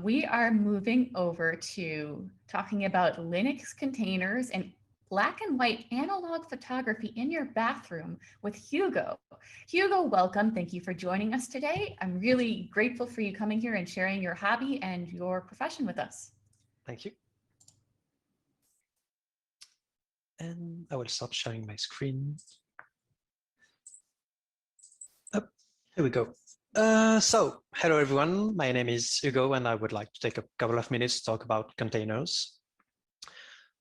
We are moving over to talking about Linux containers and black and white analog photography in your bathroom with Hugo. Hugo, welcome. Thank you for joining us today. I'm really grateful for you coming here and sharing your hobby and your profession with us. Thank you. And I will start sharing my screen. Oh, here we go. So, hello everyone, my name is Hugo and I would like to take a couple of minutes to talk about containers.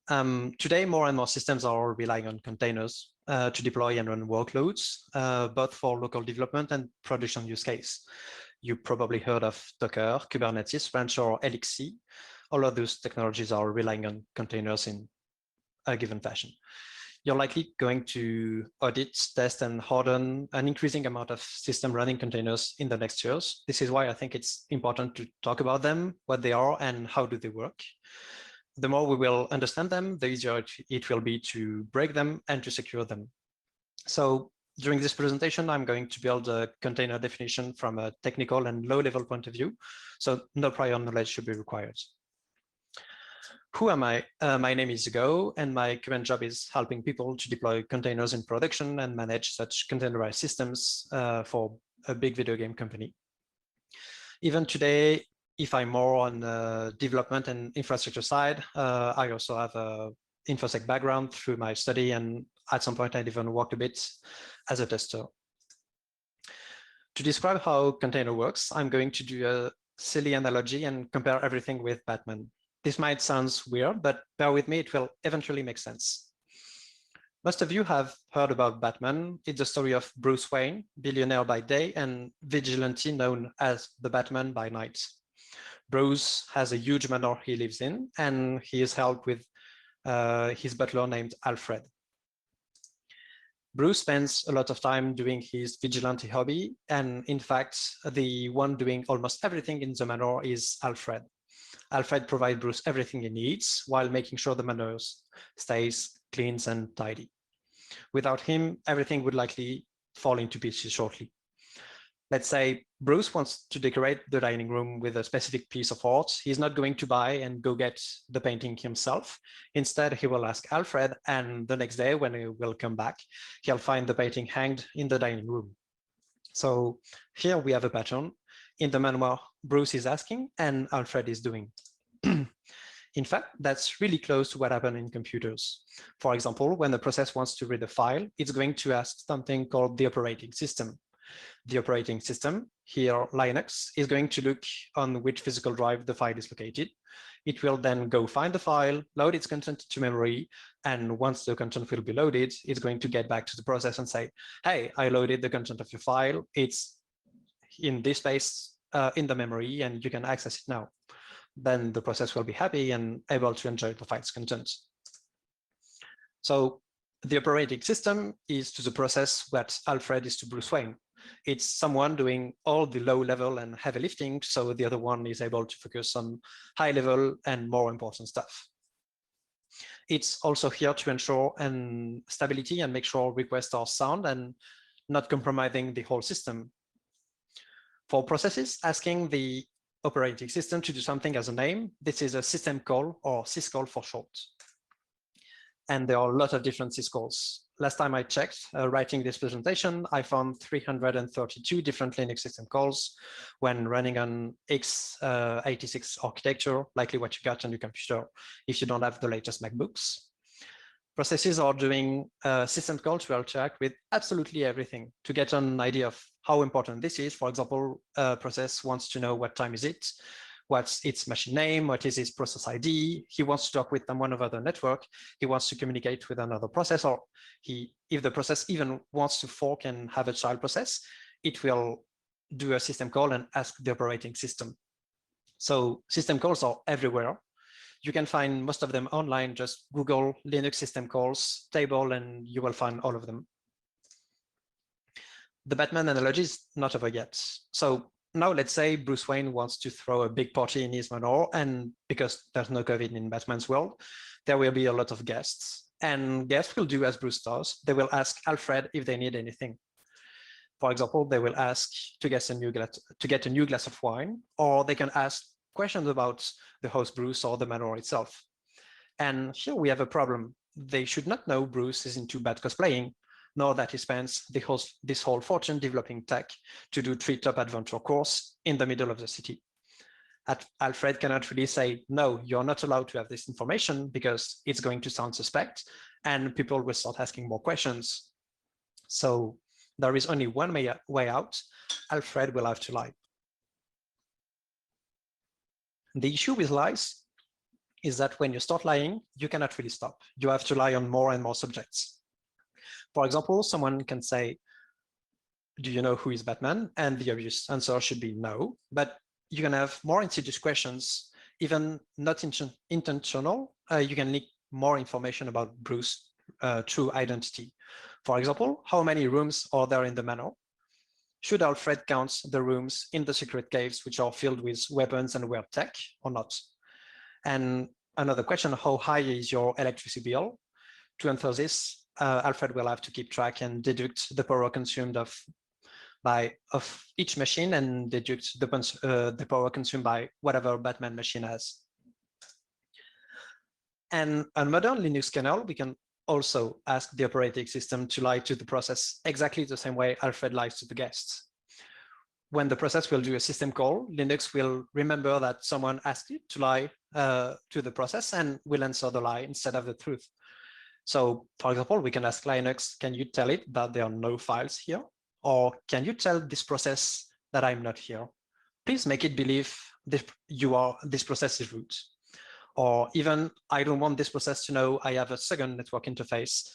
Today, more and more systems are relying on containers to deploy and run workloads, both for local development and production use case. You probably heard of Docker, Kubernetes, Rancher, or LXC. All of those technologies are relying on containers in a given fashion. You're likely going to audit, test, and harden an increasing amount of system running containers in the next years. This is why I think it's important to talk about them, what they are, and how do they work. The more we will understand them, the easier it will be to break them and to secure them. So during this presentation, I'm going to build a container definition from a technical and low-level point of view, so no prior knowledge should be required. Who am I? My name is Hugo, and my current job is helping people to deploy containers in production and manage such containerized systems for a big video game company. Even today, if I'm more on the development and infrastructure side, I also have a InfoSec background through my study, and at some point I even worked a bit as a tester. To describe how container works, I'm going to do a silly analogy and compare everything with Batman. This might sound weird, but bear with me, it will eventually make sense. Most of you have heard about Batman. It's the story of Bruce Wayne, billionaire by day and vigilante known as the Batman by night. Bruce has a huge manor he lives in, and he is helped with his butler named Alfred. Bruce spends a lot of time doing his vigilante hobby, and in fact, the one doing almost everything in the manor is Alfred. Alfred provides Bruce everything he needs while making sure the manor stays clean and tidy. Without him, everything would likely fall into pieces shortly. Let's say Bruce wants to decorate the dining room with a specific piece of art. He's not going to buy and go get the painting himself. Instead, he will ask Alfred, and the next day when he will come back, he'll find the painting hanged in the dining room. So here we have a pattern. In the manual, Bruce is asking and Alfred is doing. In fact, that's really close to what happens in computers. For example, when the process wants to read a file, it's going to ask something called the operating system. The operating system, here Linux, is going to look on which physical drive the file is located. It will then go find the file, load its content to memory, and once the content will be loaded, it's going to get back to the process and say, hey, I loaded the content of your file. It's in this space in the memory, and you can access it now. Then the process will be happy and able to enjoy the file's content. So the operating system is to the process what Alfred is to Bruce Wayne. It's someone doing all the low level and heavy lifting, so the other one is able to focus on high level and more important stuff. It's also here to ensure stability and make sure requests are sound and not compromising the whole system. For processes, asking the operating system to do something as a name, this is a system call, or syscall for short. And there are a lot of different syscalls. Last time I checked, writing this presentation, I found 332 different Linux system calls when running on x86 architecture, likely what you got on your computer if you don't have the latest MacBooks. Processes are doing system calls to interact with absolutely everything. To get an idea of how important this is, for example, a process wants to know what time is it, what's its machine name, what is its process ID. He wants to talk with someone over the network. He wants to communicate with another process, or if the process even wants to fork and have a child process, it will do a system call and ask the operating system. So system calls are everywhere. You can find most of them online. Just Google Linux system calls table and you will find all of them. The Batman analogy is not over yet. So now let's say Bruce Wayne wants to throw a big party in his manor, and because there's no COVID in Batman's world, there will be a lot of guests. And guests will do as Bruce does. They will ask Alfred if they need anything. For example, they will ask to get a new glass of wine, or they can ask questions about the host Bruce or the manual itself. And here we have a problem. They should not know Bruce is into bad cosplaying, nor that he spends this whole fortune developing tech to do 3 top adventure course in the middle of the city. Alfred cannot really say, no, you're not allowed to have this information because it's going to sound suspect and people will start asking more questions. So there is only one way out. Alfred will have to lie. The issue with lies is that when you start lying, you cannot really stop. You have to lie on more and more subjects. For example, someone can say, do you know who is Batman? And the obvious answer should be no, but you can have more insidious questions, even not intentional. You can leak more information about Bruce's true identity. For example, how many rooms are there in the manor? Should Alfred count the rooms in the secret caves, which are filled with weapons and weird tech, or not? And another question, how high is your electricity bill? To answer this, Alfred will have to keep track and deduct the power consumed of each machine and deduct the power consumed by whatever Batman machine has. And on modern Linux kernel, we can also ask the operating system to lie to the process exactly the same way Alfred lies to the guests. When the process will do a system call, Linux will remember that someone asked it to lie to the process and will answer the lie instead of the truth. So, for example, we can ask Linux, can you tell it that there are no files here? Or can you tell this process that I'm not here? Please make it believe this process is root. Or even, I don't want this process to know I have a second network interface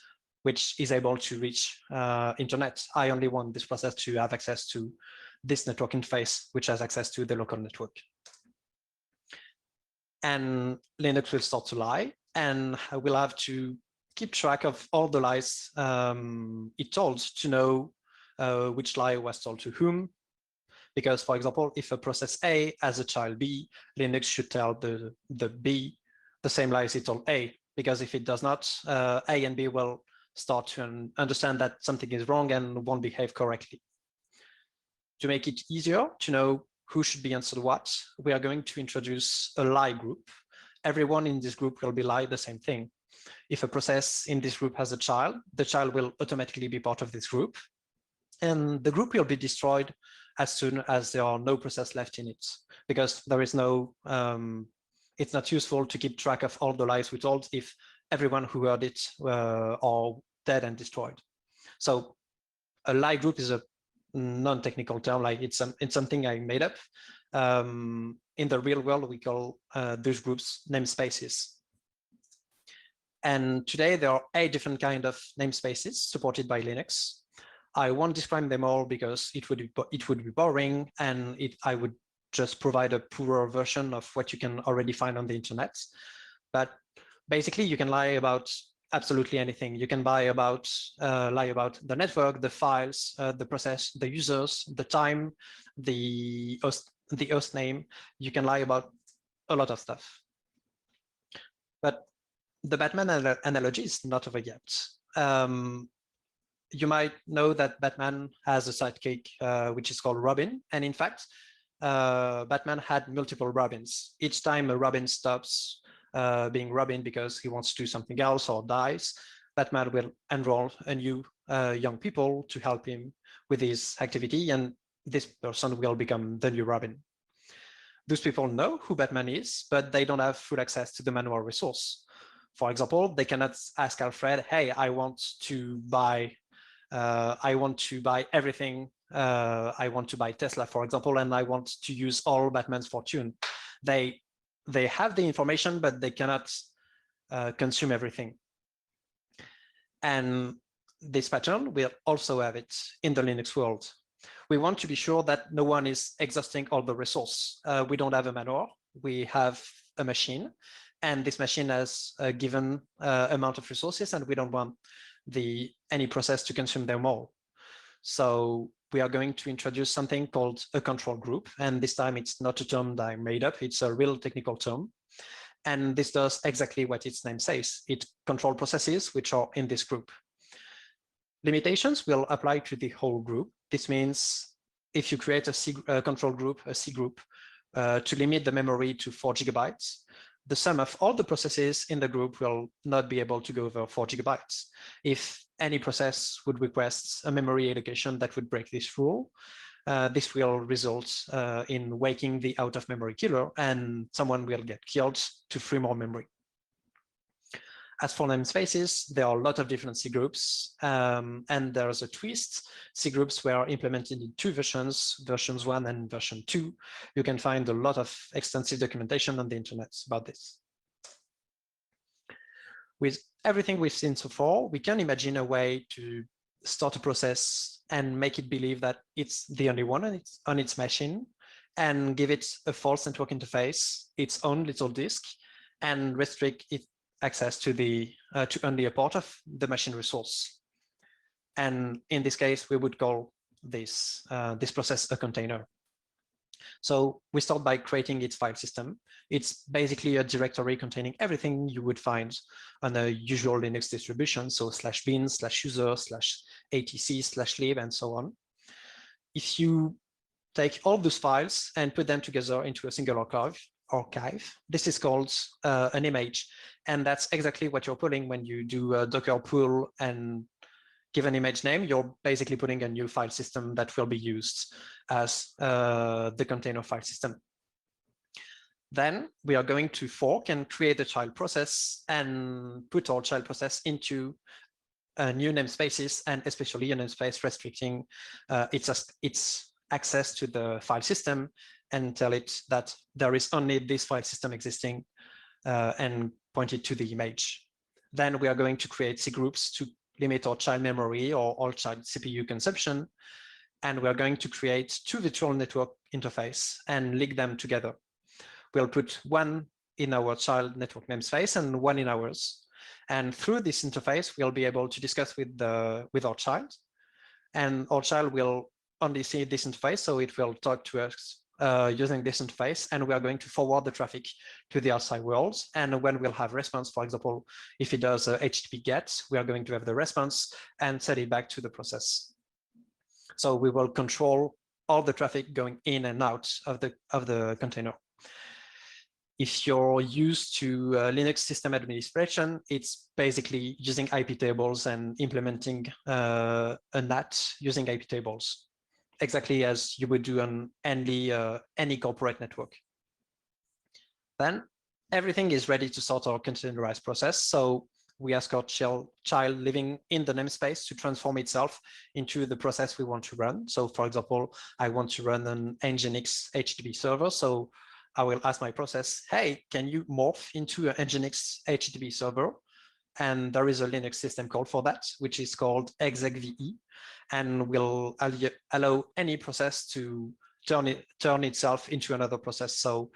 which is able to reach internet. I only want this process to have access to this network interface, which has access to the local network. And Linux will start to lie, and we'll have to keep track of all the lies it told to know which lie was told to whom. Because, for example, if a process A has a child B, Linux should tell the B the same lies it told A, because if it does not, A and B will start to understand that something is wrong and won't behave correctly. To make it easier to know who should be answered what, we are going to introduce a lie group. Everyone in this group will be lie the same thing. If a process in this group has a child, the child will automatically be part of this group. And the group will be destroyed as soon as there are no process left in it, because there is no, it's not useful to keep track of all the lies we told if everyone who heard it are dead and destroyed. So a lie group is a non-technical term, like it's something I made up. In the real world, we call those groups namespaces. And today there are 8 different kinds of namespaces supported by Linux. I won't describe them all because it would be boring, and I would just provide a poorer version of what you can already find on the internet. But basically, you can lie about absolutely anything. You can lie about the network, the files, the process, the users, the time, the host name. You can lie about a lot of stuff. But the Batman analogy is not over yet. You might know that Batman has a sidekick, which is called Robin. And in fact, Batman had multiple Robins. Each time a Robin stops being Robin because he wants to do something else or dies, Batman will enroll a new young people to help him with his activity. And this person will become the new Robin. Those people know who Batman is, but they don't have full access to the manual resource. For example, they cannot ask Alfred, hey, I want to buy everything. I want to buy Tesla, for example, and I want to use all Batman's fortune. They have the information, but they cannot consume everything. And this pattern will also have it in the Linux world. We want to be sure that no one is exhausting all the resource. We don't have a manual. We have a machine, and this machine has a given amount of resources, and we don't want any process to consume them all. So we are going to introduce something called a control group. And this time it's not a term that I made up, it's a real technical term. And this does exactly what its name says. It controls processes which are in this group. Limitations will apply to the whole group. This means if you create a control group, a C group, to limit the memory to 4 gigabytes. The sum of all the processes in the group will not be able to go over 4 gigabytes. If any process would request a memory allocation that would break this rule, this will result in waking the out-of-memory killer, and someone will get killed to free more memory. As for namespaces, there are a lot of different C groups, and there's a twist. C groups were implemented in 2 versions, versions 1 and version 2. You can find a lot of extensive documentation on the internet about this. With everything we've seen so far, we can imagine a way to start a process and make it believe that it's the only one on its machine, and give it a false network interface, its own little disk, and restrict it access to the to only a part of the machine resource. And in this case, we would call this this process a container. So we start by creating its file system. It's basically a directory containing everything you would find on a usual Linux distribution, so /bin, /user, /atc, /lib, and so on. If you take all those files and put them together into a single archive, this is called an image. And that's exactly what you're pulling when you do a Docker pull and give an image name. You're basically putting a new file system that will be used as the container file system. Then we are going to fork and create a child process and put our child process into new namespaces, and especially a namespace restricting its access to the file system, and tell it that there is only this file system existing, and point it to the image. Then we are going to create C groups to limit our child memory or all child CPU consumption. And we are going to create 2 virtual network interface and link them together. We'll put one in our child network namespace and one in ours. And through this interface, we'll be able to discuss with our child. And our child will only see this interface, so it will talk to us using this interface, and we are going to forward the traffic to the outside world. And when we'll have response, for example, if it does a HTTP GET, we are going to have the response and send it back to the process. So we will control all the traffic going in and out of the container. If you're used to Linux system administration, it's basically using IP tables and implementing a NAT using IP tables, exactly as you would do on any corporate network. Then everything is ready to start our containerized process. So we ask our child living in the namespace to transform itself into the process we want to run. So for example, I want to run an Nginx HTTP server. So I will ask my process, hey, can you morph into an Nginx HTTP server? And there is a Linux system call for that, which is called execve, and will allow any process to turn itself into another process. So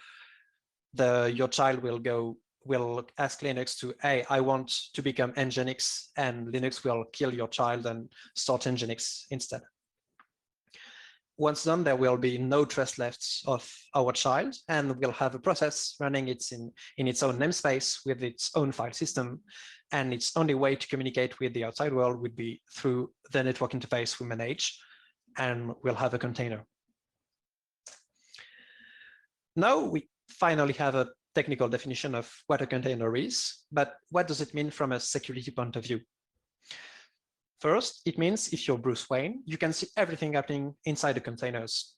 your child will ask Linux to, hey, I want to become Nginx, and Linux will kill your child and start Nginx instead. Once done, there will be no trace left of our child, and we'll have a process running in its own namespace with its own file system. And its only way to communicate with the outside world would be through the network interface we manage, and we'll have a container. Now we finally have a technical definition of what a container is, but what does it mean from a security point of view? First, it means if you're Bruce Wayne, you can see everything happening inside the containers.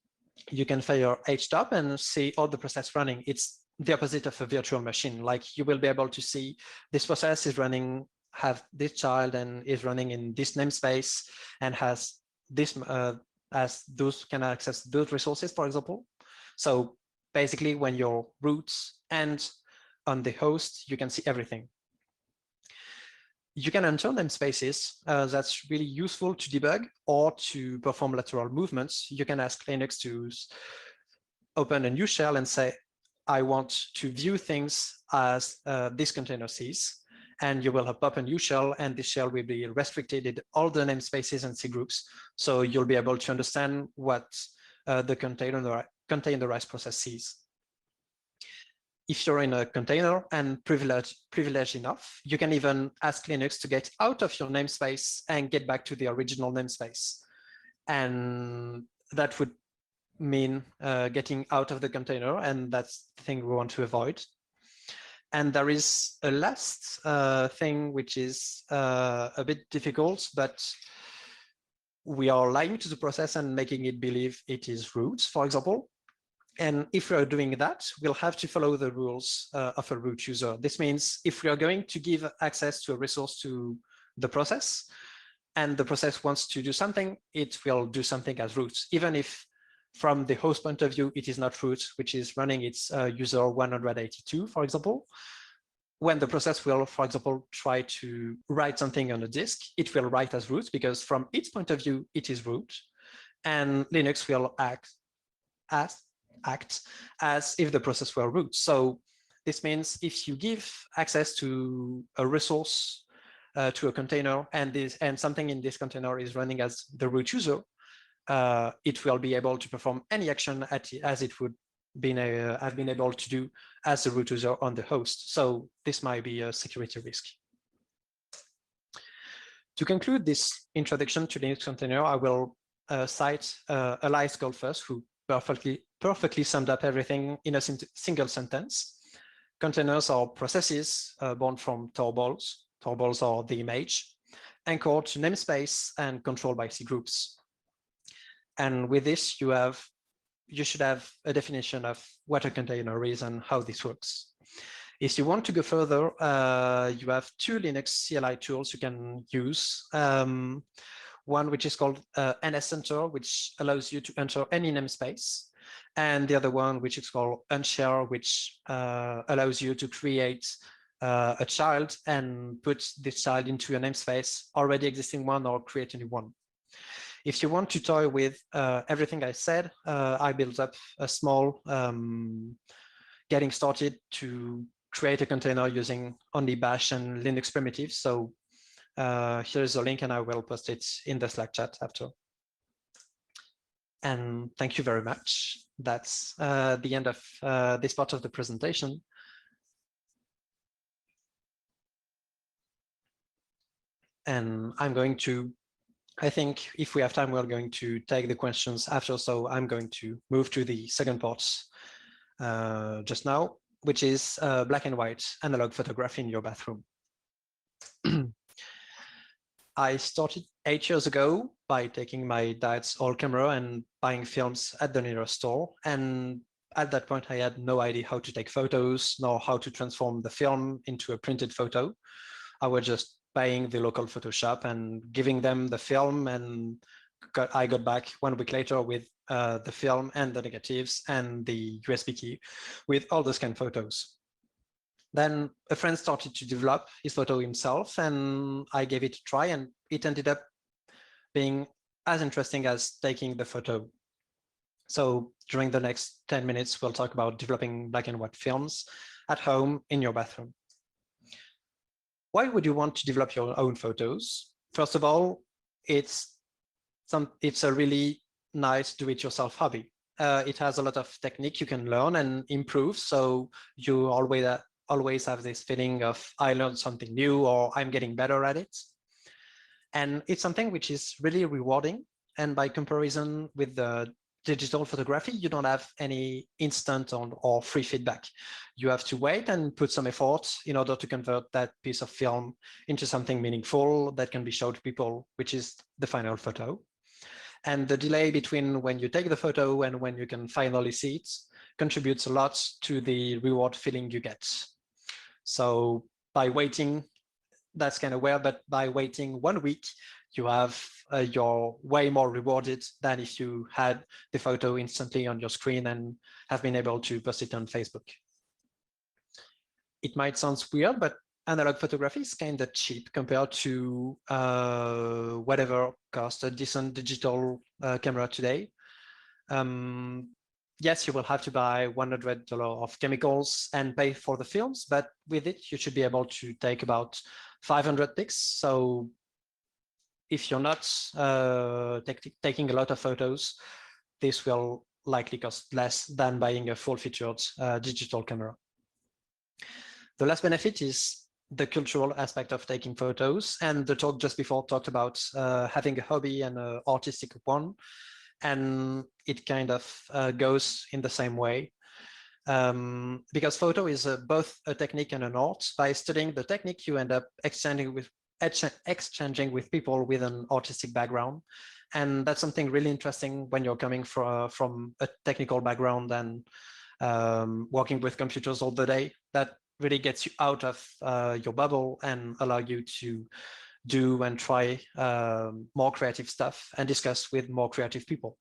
You can fire htop and see all the process running. It's the opposite of a virtual machine. Like, you will be able to see this process is running, have this child, and is running in this namespace, and has this as those can access those resources, for example. So basically, when you're root and on the host, you can see everything. You can enter namespaces. That's really useful to debug or to perform lateral movements. You can ask Linux to open a new shell and say, I want to view things as this container sees. And you will have pop a new shell, and this shell will be restricted in all the namespaces and C groups. So you'll be able to understand what the containerized process sees. If you're in a container and privileged enough, you can even ask Linux to get out of your namespace and get back to the original namespace. And that would mean getting out of the container, and that's the thing we want to avoid. And there is a last thing which is a bit difficult, but we are lying to the process and making it believe it is root, for example. And if we are doing that, we'll have to follow the rules of a root user. This means if we are going to give access to a resource to the process, and the process wants to do something, it will do something as root, even if from the host point of view, it is not root, which is running its user 182, for example. When the process will, for example, try to write something on a disk, it will write as root because from its point of view, it is root. And Linux will act as if the process were root. So this means if you give access to a resource to a container and something in this container is running as the root user, it will be able to perform any action as it would have been able to do as a root user on the host. So this might be a security risk. To conclude this introduction to Linux container, I will cite Elias Goldfuss, who perfectly summed up everything in a single sentence. Containers are processes born from tarbals. Tarbals are the image, anchored to namespace and controlled by C groups. And with this, you should have a definition of what a container is and how this works. If you want to go further, you have two Linux CLI tools you can use. One which is called NSEnter, which allows you to enter any namespace. And the other one, which is called unshare, which allows you to create a child and put this child into a namespace, already existing one, or create a new one. If you want to toy with everything I said, I built up a small getting started to create a container using only Bash and Linux primitives. So here's a link and I will post it in the Slack chat after. And thank you very much. That's the end of this part of the presentation. And I'm going to, I think if we have time, we're going to take the questions after. So I'm going to move to the second part just now, which is black and white analog photography in your bathroom. I started 8 years ago by taking my dad's old camera and buying films at the nearest store. And at that point, I had no idea how to take photos, nor how to transform the film into a printed photo. I was just buying the local photo shop and giving them the film, and I got back 1 week later with the film and the negatives and the USB key with all the scanned photos. Then a friend started to develop his photo himself, and I gave it a try, and it ended up being as interesting as taking the photo. So during the next 10 minutes, we'll talk about developing black and white films at home in your bathroom. Why would you want to develop your own photos? First of all, it's a really nice do-it-yourself hobby. It has a lot of technique you can learn and improve. So you always have this feeling of I learned something new or I'm getting better at it. And it's something which is really rewarding. And by comparison with the digital photography, you don't have any instant or free feedback. You have to wait and put some effort in order to convert that piece of film into something meaningful that can be shown to people, which is the final photo. And the delay between when you take the photo and when you can finally see it contributes a lot to the reward feeling you get. So by waiting, that's kind of weird, but by waiting 1 week, you're way more rewarded than if you had the photo instantly on your screen and have been able to post it on Facebook. It might sound weird, but analog photography is kind of cheap compared to whatever costs a decent digital camera today. Yes, you will have to buy $100 of chemicals and pay for the films, but with it, you should be able to take about 500 pics. So if you're not taking a lot of photos, this will likely cost less than buying a full-featured digital camera. The last benefit is the cultural aspect of taking photos. And the talk just before talked about having a hobby and an artistic one. And it kind of goes in the same way. Because photo is both a technique and an art. By studying the technique, you end up exchanging with people with an artistic background. And that's something really interesting when you're coming from a technical background and working with computers all the day. That really gets you out of your bubble and allow you to do and try more creative stuff and discuss with more creative people.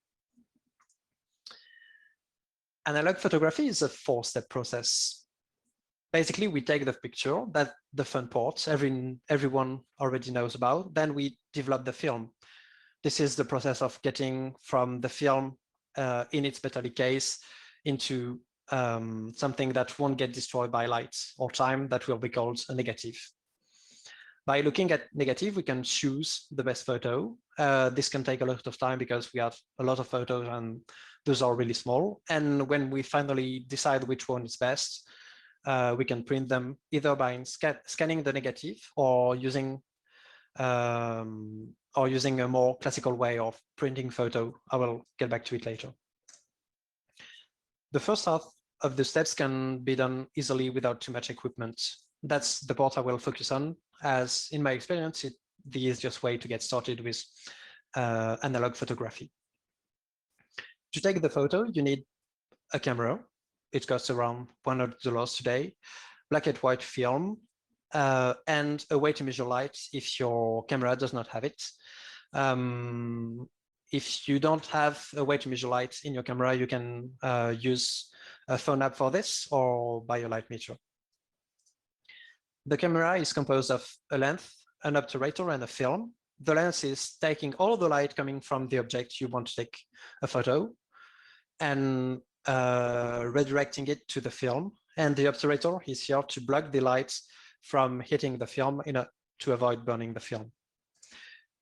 Analog photography is a 4-step process. Basically, we take the picture, that's the fun part, everyone already knows about. Then we develop the film. This is the process of getting from the film in its metallic case into something that won't get destroyed by light or time, that will be called a negative. By looking at negative, we can choose the best photo. This can take a lot of time because we have a lot of photos and those are really small. And when we finally decide which one is best, we can print them either by scanning the negative or using a more classical way of printing photo. I will get back to it later. The first half of the steps can be done easily without too much equipment. That's the part I will focus on, as in my experience, it's the easiest way to get started with analog photography. To take the photo, you need a camera. It costs around $100 today, black and white film, and a way to measure light if your camera does not have it. If you don't have a way to measure light in your camera, you can use a phone app for this or buy a light meter. The camera is composed of a lens, an obturator, and a film. The lens is taking all the light coming from the object you want to take a photo and redirecting it to the film. And the obturator is here to block the light from hitting the film to avoid burning the film.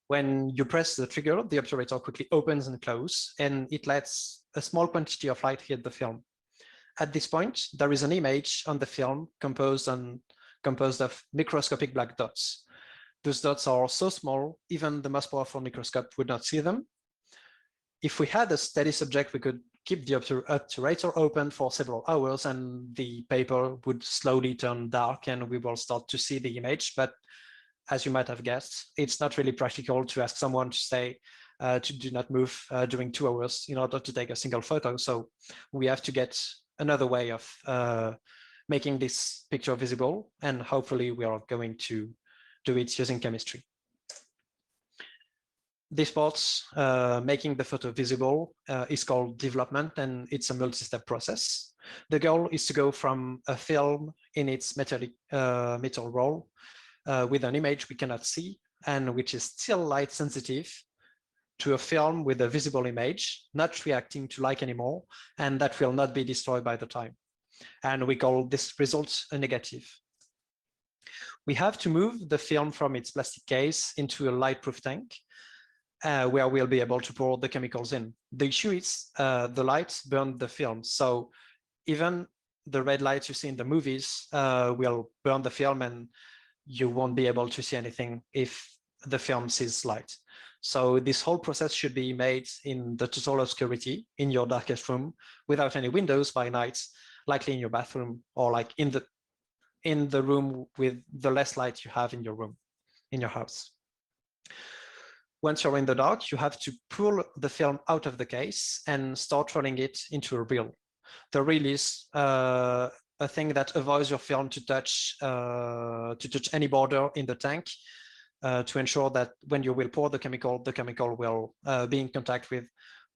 When you press the trigger, the obturator quickly opens and closes, and it lets a small quantity of light hit the film. At this point, there is an image on the film composed of microscopic black dots. Those dots are so small, even the most powerful microscope would not see them. If we had a steady subject, we could keep the obturator open for several hours and the paper would slowly turn dark and we will start to see the image. But as you might have guessed, it's not really practical to ask someone to say, to do not move during 2 hours in order to take a single photo. So we have to get another way of making this picture visible, and hopefully we are going to do it using chemistry. This part, making the photo visible, is called development, and it's a multi-step process. The goal is to go from a film in its metal roll with an image we cannot see and which is still light sensitive, to a film with a visible image, not reacting to light anymore, and that will not be destroyed by the time. And we call this result a negative. We have to move the film from its plastic case into a light-proof tank, where we'll be able to pour the chemicals in. The issue is the lights burn the film. So even the red lights you see in the movies will burn the film and you won't be able to see anything if the film sees light. So this whole process should be made in the total obscurity in your darkest room without any windows by night, likely in your bathroom or like in the room with the less light you have in your room, in your house. Once you're in the dark, you have to pull the film out of the case and start rolling it into a reel. The reel is a thing that avoids your film to touch any border in the tank, to ensure that when you will pour the chemical will be in contact with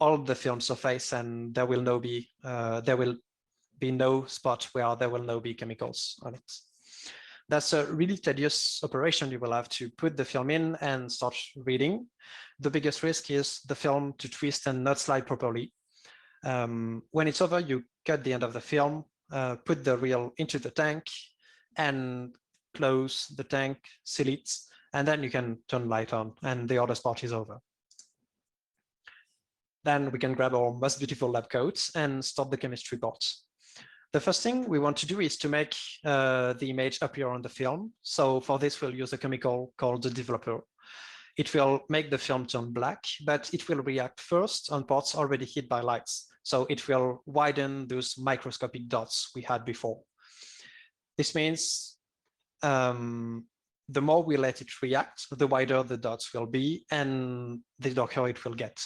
all the film surface, and there will be no spot where there will not be chemicals on it. That's a really tedious operation. You will have to put the film in and start reading. The biggest risk is the film to twist and not slide properly. When it's over, you cut the end of the film, put the reel into the tank and close the tank, seal it, and then you can turn the light on and the other part is over. Then we can grab our most beautiful lab coats and start the chemistry part. The first thing we want to do is to make the image appear on the film. So for this, we'll use a chemical called the developer. it will make the film turn black, but it will react first on parts already hit by lights. So it will widen those microscopic dots we had before. This means the more we let it react, the wider the dots will be and the darker it will get.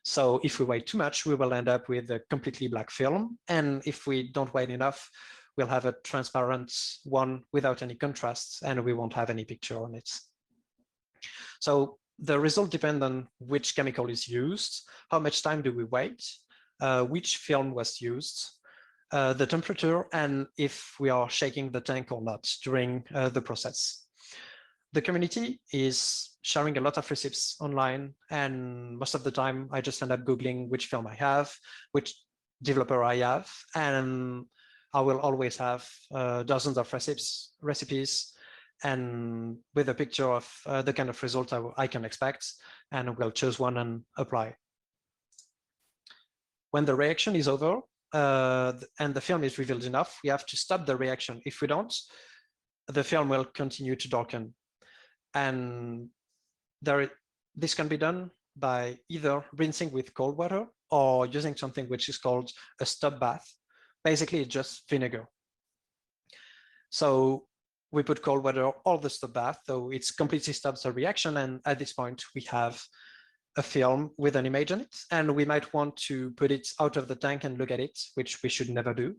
So if we wait too much, we will end up with a completely black film. And if we don't wait enough, we'll have a transparent one without any contrast, and we won't have any picture on it. So the result depends on which chemical is used, how much time do we wait, which film was used, the temperature, and if we are shaking the tank or not during the process. The community is sharing a lot of recipes online, and most of the time I just end up Googling which film I have, which developer I have, and I will always have dozens of recipes and with a picture of the kind of result I can expect, and we'll choose one and apply. When the reaction is over and the film is revealed enough, we have to stop the reaction. If we don't, the film will continue to darken. And this can be done by either rinsing with cold water or using something which is called a stop bath. Basically, it's just vinegar. So we put cold water or the stop bath, so it completely stops the reaction. And at this point, we have a film with an image on it. And we might want to put it out of the tank and look at it, which we should never do,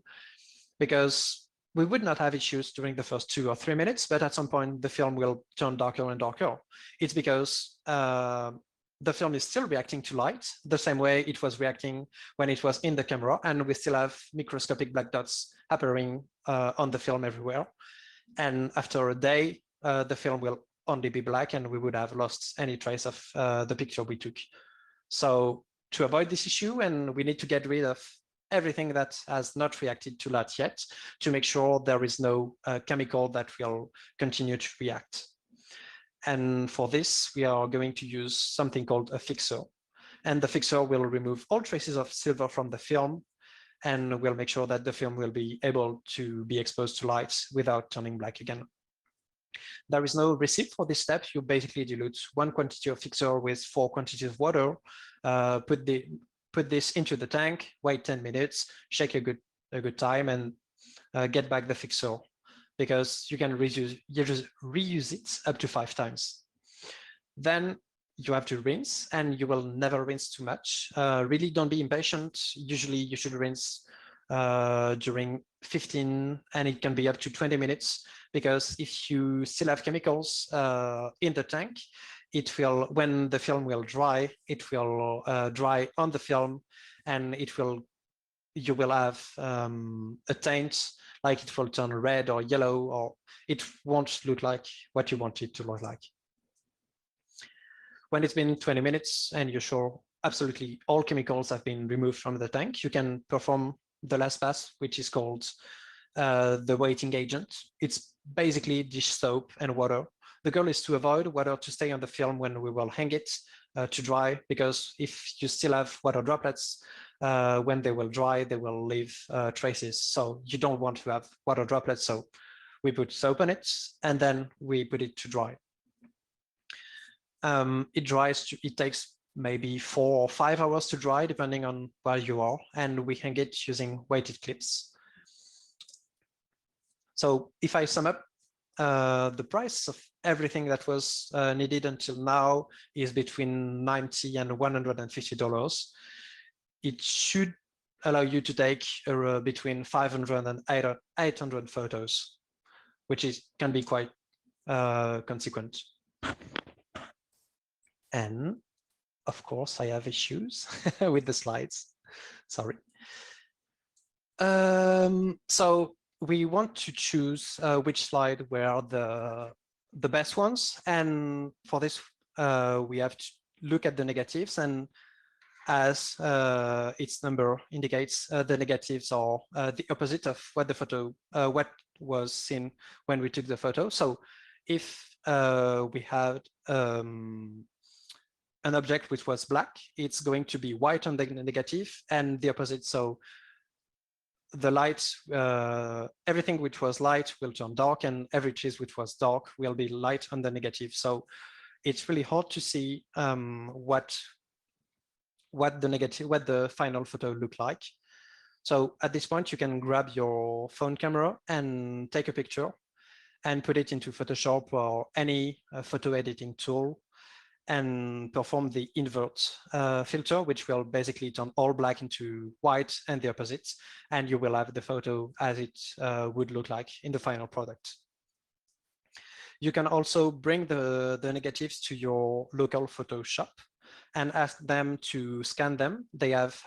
because we would not have issues during the first 2 or 3 minutes, but at some point the film will turn darker and darker. It's because the film is still reacting to light the same way it was reacting when it was in the camera, and we still have microscopic black dots appearing on the film everywhere. And after a day, the film will only be black, and we would have lost any trace of the picture we took. So to avoid this issue, and we need to get rid of everything that has not reacted to light yet to make sure there is no chemical that will continue to react. And for this, we are going to use something called a fixer. And the fixer will remove all traces of silver from the film, and will make sure that the film will be able to be exposed to light without turning black again. There is no recipe for this step. You basically dilute 1 quantity of fixer with 4 quantities of water, put this into the tank, wait 10 minutes, shake a good time, and get back the fixer, because you can reuse it up to 5 times. Then you have to rinse, and you will never rinse too much. Really don't be impatient. Usually you should rinse during 15, and it can be up to 20 minutes, because if you still have chemicals in the tank, it will, when the film will dry, it will dry on the film, and you will have a taint, like it will turn red or yellow, or it won't look like what you want it to look like. When it's been 20 minutes and you're sure absolutely all chemicals have been removed from the tank, you can perform the last pass, which is called the wetting agent. It's basically dish soap and water. The goal is to avoid water to stay on the film when we will hang it to dry, because if you still have water droplets, when they will dry, they will leave traces. So you don't want to have water droplets. So we put soap on it, and then we put it to dry. It dries, it takes maybe 4 or 5 hours to dry, depending on where you are, and we hang it using weighted clips. So if I sum up, the price of everything that was needed until now is between $90 and $150. It should allow you to take between 500 and 800 photos, which can be quite consequent. And of course, I have issues with the slides. Sorry. So we want to choose which slide were the best ones. And for this, we have to look at the negatives. And as its number indicates, the negatives are the opposite of what the photo, what was seen when we took the photo. So if we had an object which was black, it's going to be white on the negative, and the opposite. So the light, everything which was light will turn dark, and every cheese which was dark will be light on the negative. So it's really hard to see what the final photo look like. So at this point, you can grab your phone camera and take a picture and put it into Photoshop or any photo editing tool and perform the invert filter, which will basically turn all black into white and the opposites, and you will have the photo as it would look like in the final product. You can also bring the negatives to your local photo shop and ask them to scan them. They have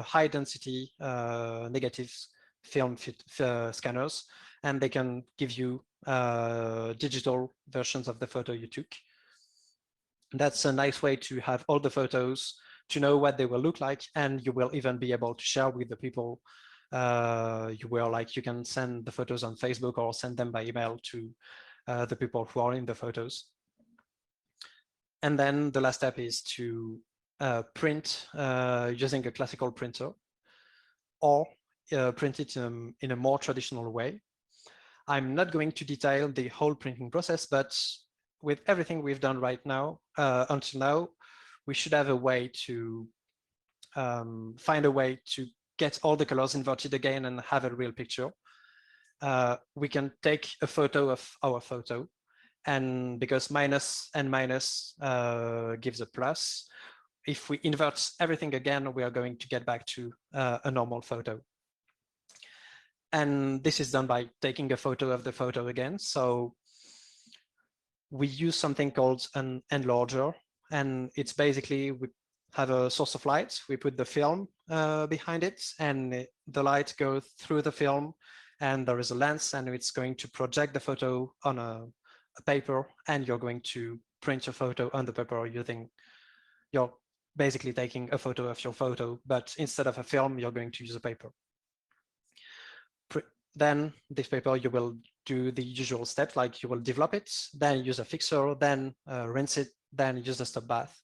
high density negatives film scanners, and they can give you digital versions of the photo you took. That's a nice way to have all the photos, to know what they will look like, and you will even be able to share with the people you can send the photos on Facebook or send them by email to the people who are in the photos. And then the last step is to print using a classical printer, or print it in a more traditional way. I'm not going to detail the whole printing process, but with everything we've done right now, until now, we should have a way to find a way to get all the colors inverted again and have a real picture. We can take a photo of our photo, and because minus and minus gives a plus, if we invert everything again, we are going to get back to a normal photo. And this is done by taking a photo of the photo again. So we use something called an enlarger, and it's basically, we have a source of light, we put the film behind it, and the light goes through the film, and there is a lens, and it's going to project the photo on a paper, and you're going to print your photo on the paper using, you're basically taking a photo of your photo, but instead of a film, you're going to use a paper. Then this paper, you will do the usual steps, like you will develop it, then use a fixer, then rinse it, then use a stop bath.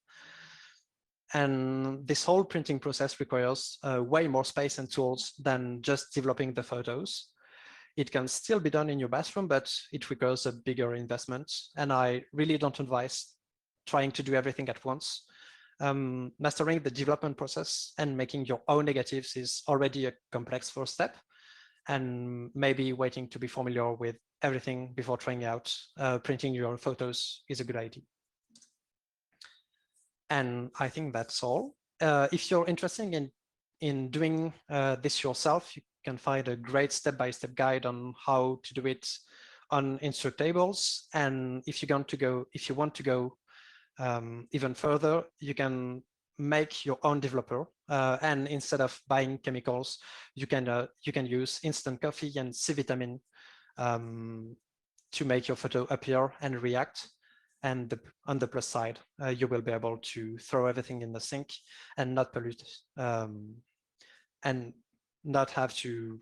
And this whole printing process requires way more space and tools than just developing the photos. It can still be done in your bathroom, but it requires a bigger investment. And I really don't advise trying to do everything at once. Mastering the development process and making your own negatives is already a complex first step. And maybe waiting to be familiar with everything before trying out printing your photos is a good idea. And I think that's all. If you're interested in doing this yourself, you can find a great step-by-step guide on how to do it on Instructables. And if you want to go even further, you can make your own developer, and instead of buying chemicals, you can use instant coffee and C vitamin to make your photo appear and react. And on the plus side, you will be able to throw everything in the sink and not pollute, and not have to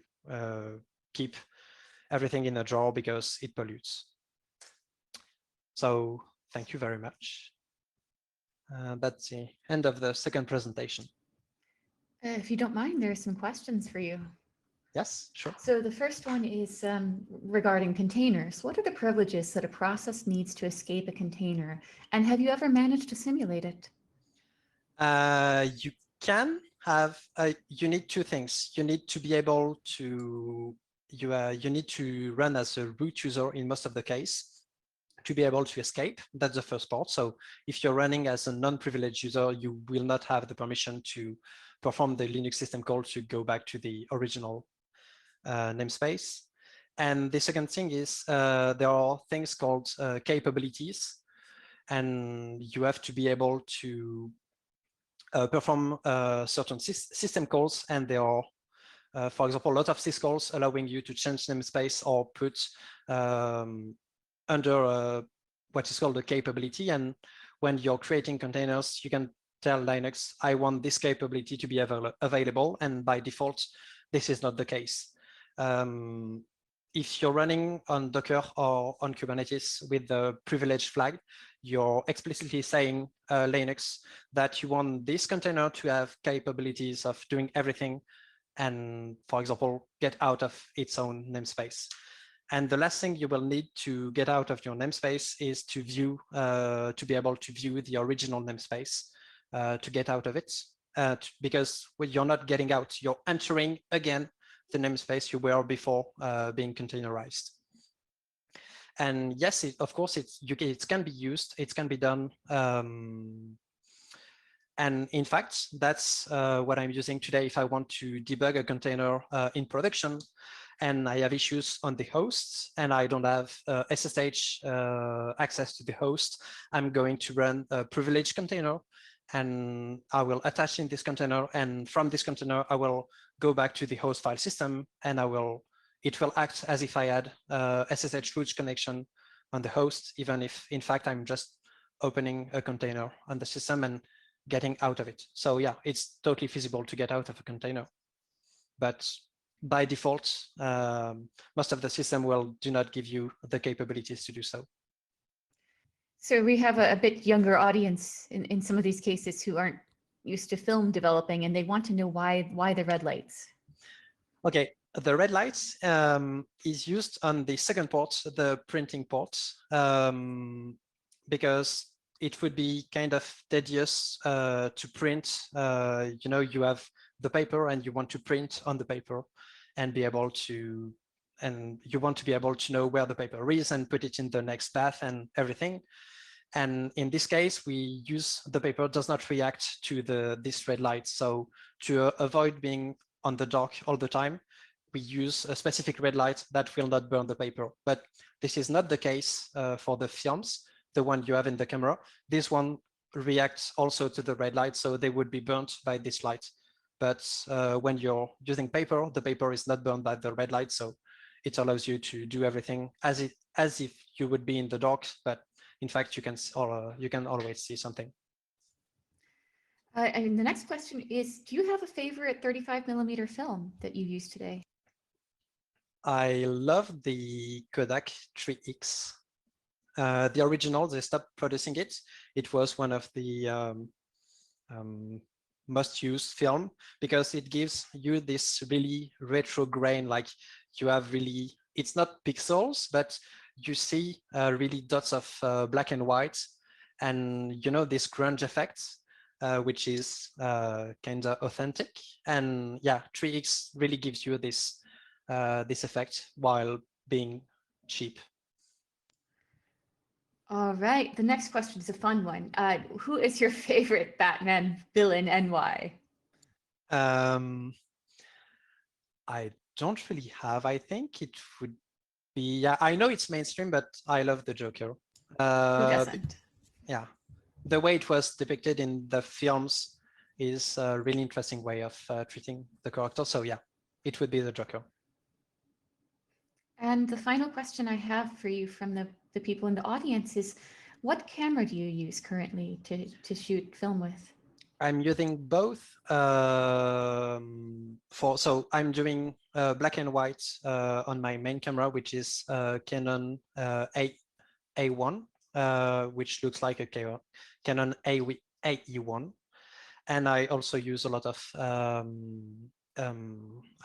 keep everything in a jar because it pollutes. So thank you very much. That's the end of the second presentation. If you don't mind, there are some questions for you. Yes, sure. So the first one is regarding containers. What are the privileges that a process needs to escape a container? And have you ever managed to simulate it? You can have, you need two things. You need to be able to, you need to run as a root user in most of the case to be able to escape. That's the first part. So if you're running as a non-privileged user, you will not have the permission to perform the Linux system call to go back to the original namespace. And the second thing is there are things called capabilities, and you have to be able to perform certain system calls, and there are, for example, a lot of syscalls allowing you to change namespace or put under what is called a capability. And when you're creating containers, you can tell Linux, I want this capability to be available, and by default, this is not the case. If you're running on Docker or on Kubernetes with the privilege flag, you're explicitly saying Linux that you want this container to have capabilities of doing everything and, for example, get out of its own namespace. And the last thing you will need to get out of your namespace is to view, to be able to view the original namespace to get out of it. Because you're not getting out, you're entering again the namespace you were before being containerized. And yes, of course, it can be used, it can be done. And in fact, that's what I'm using today if I want to debug a container in production and I have issues on the hosts and I don't have SSH access to the host. I'm going to run a privileged container and I will attach in this container, and from this container I will go back to the host file system and it will act as if I had SSH root connection on the host, even if in fact I'm just opening a container on the system and getting out of it. So yeah, it's totally feasible to get out of a container, but by default, most of the system do not give you the capabilities to do so. So we have a bit younger audience in some of these cases who aren't used to film developing, and they want to know why the red lights. Okay, the red lights is used on the second port, the printing port, because it would be kind of tedious to print. You have the paper and you want to print on the paper and be able to, and you want to be able to know where the paper is and put it in the next bath and everything. And in this case, we use the paper does not react to this red light. So to avoid being on the dark all the time, we use a specific red light that will not burn the paper. But this is not the case for the films, the one you have in the camera. This one reacts also to the red light, so they would be burnt by this light. But when you're using paper, the paper is not burned by the red light, so it allows you to do everything as if you would be in the dark, but in fact, you can always see something. And the next question is, do you have a favorite 35mm film that you use today? I love the Kodak 3X. The original, they stopped producing it. It was one of the most used film because it gives you this really retro grain, like you have really, it's not pixels, but you see really dots of black and white, and this grunge effect, which is kind of authentic. And yeah, 3X really gives you this this effect while being cheap. All right, the next question is a fun one. Who is your favorite Batman villain and why? I don't really have. I think it would be, yeah, I know it's mainstream, but I love the Joker. Who doesn't? Yeah, the way it was depicted in the films is a really interesting way of treating the character. So yeah, it would be the Joker. And the final question I have for you from the people in the audience is, what camera do you use currently to shoot film with? I'm using both. So I'm doing black and white on my main camera, which is Canon A1, which looks like a Canon AE1. And I also use a lot of, I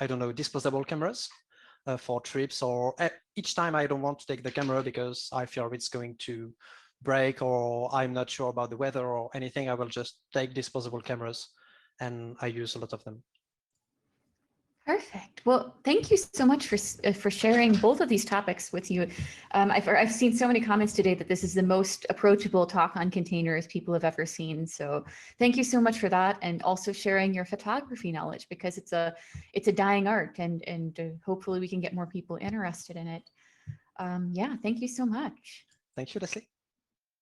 don't know, disposable cameras for trips, or each time I don't want to take the camera because I fear it's going to break or I'm not sure about the weather or anything, I will just take disposable cameras, and I use a lot of them. Perfect. Well, thank you so much for sharing both of these topics with you. I've seen so many comments today that this is the most approachable talk on containers people have ever seen. So thank you so much for that, and also sharing your photography knowledge, because it's a dying art, and hopefully we can get more people interested in it. Yeah, thank you so much. Thank you, Leslie.